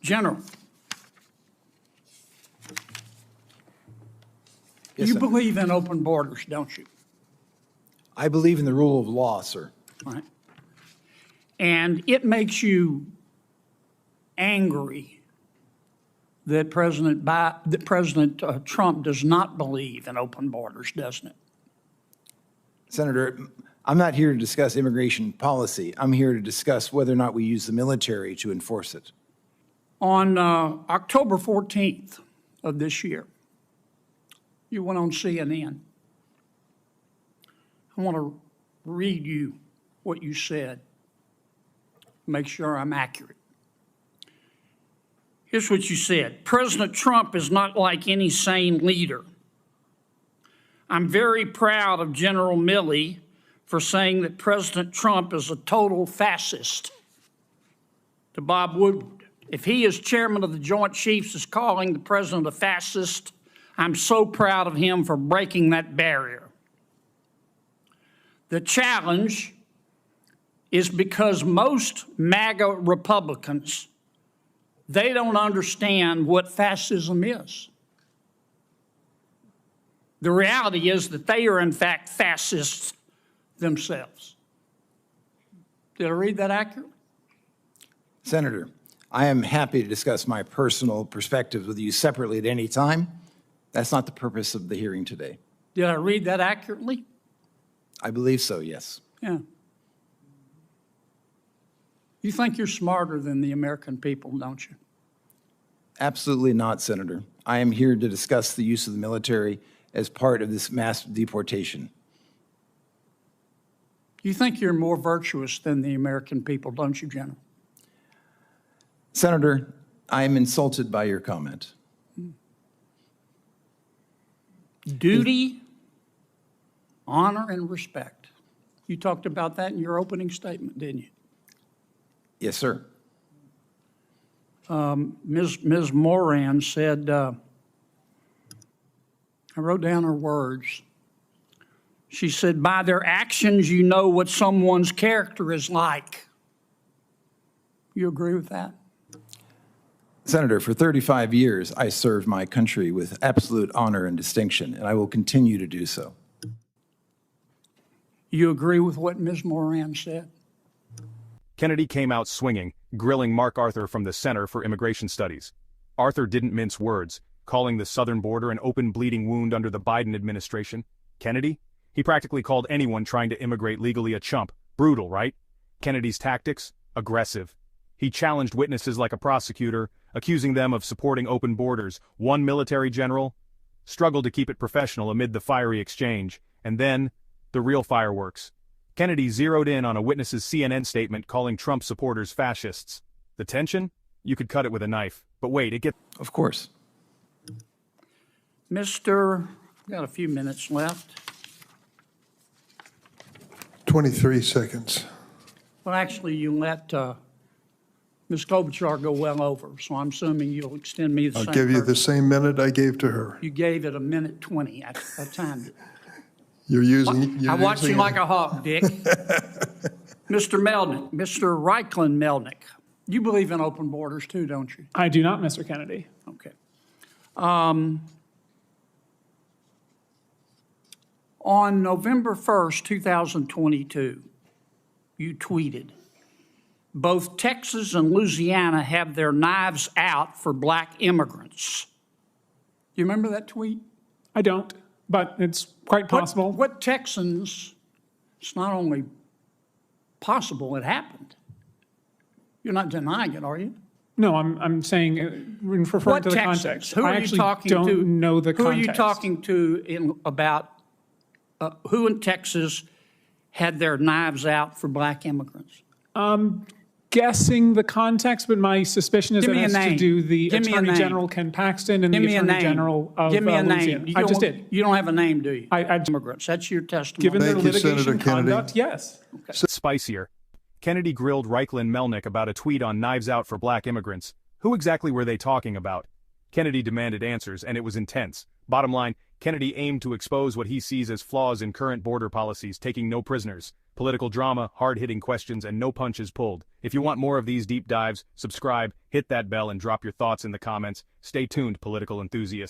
General, Yes, you sir. believe in open borders, don't you? I believe in the rule of law, sir. Right. And it makes you angry that President Trump does not believe in open borders, doesn't it? Senator, I'm not here to discuss immigration policy. I'm here to discuss whether or not we use the military to enforce it. On October 14th of this year, you went on CNN. I want to read you what you said, make sure I'm accurate. Here's what you said. President Trump is not like any sane leader. I'm very proud of General Milley for saying that President Trump is a total fascist. To Bob Woodward, if he, as chairman of the Joint Chiefs, is calling the president a fascist, I'm so proud of him for breaking that barrier. The challenge is because most MAGA Republicans, they don't understand what fascism is. The reality is that they are, in fact, fascists themselves. Did I read that accurately? Senator, I am happy to discuss my personal perspectives with you separately at any time. That's not the purpose of the hearing today. Did I read that accurately? I believe so, yes. Yeah. You think you're smarter than the American people, don't you? Absolutely not, Senator. I am here to discuss the use of the military as part of this mass deportation. You think you're more virtuous than the American people, don't you, General? Senator, I am insulted by your comment. Duty, honor, and respect. You talked about that in your opening statement, didn't you? Yes, sir. Ms. Moran said, I wrote down her words. She said, by their actions, you know what someone's character is like. You agree with that? Senator, for 35 years, I served my country with absolute honor and distinction, and I will continue to do so. You agree with what Ms. Moran said? Kennedy came out swinging, grilling Mark Arthur from the Center for Immigration Studies. Arthur didn't mince words, calling the southern border an open bleeding wound under the Biden administration. Kennedy? He practically called anyone trying to immigrate legally a chump. Brutal, right? Kennedy's tactics? Aggressive. He challenged witnesses like a prosecutor, accusing them of supporting open borders. One military general struggled to keep it professional amid the fiery exchange. And then, the real fireworks. Kennedy zeroed in on a witness's CNN statement calling Trump supporters fascists. The tension? You could cut it with a knife. But wait, it gets... Of course. We've got a few minutes left. 23 seconds. Well, actually, you let Ms. Klobuchar go well over, so I'm assuming you'll extend me the I'll same. give you the purpose. same minute I gave to her. You gave it a minute 20. I timed it. You're using. I watch you like a hawk, Dick. Mr. Melnick, Mr. Reichland Melnick, you believe in open borders too, don't you? I do not, Mr. Kennedy. Okay. On November 1st, 2022, you tweeted, both Texas and Louisiana have their knives out for black immigrants. Do you remember that tweet? I don't, but it's quite possible. What Texans, it's not only possible, it happened. You're not denying it, are you? No, I'm saying, referring What to the Texans? context. Who I are you actually talking don't to? know the Who context. are you talking to about who in Texas had their knives out for black immigrants? Guessing the context, but my suspicion is Give that me it a has to name. do the Give me a Attorney name. General Ken Paxton and Give the me a Attorney name. General of Give me a Louisiana. name. I just did. You don't have a name, do you? I Immigrants. That's your testimony. Given their Thank you, litigation Senator Kennedy. conduct, yes. Spicier. Kennedy grilled Reichland Melnick about a tweet on knives out for black immigrants. Who exactly were they talking about? Kennedy demanded answers, and it was intense. Bottom line, Kennedy aimed to expose what he sees as flaws in current border policies, taking no prisoners, political drama, hard-hitting questions, and no punches pulled. If you want more of these deep dives, subscribe, hit that bell, and drop your thoughts in the comments. Stay tuned, political enthusiasts.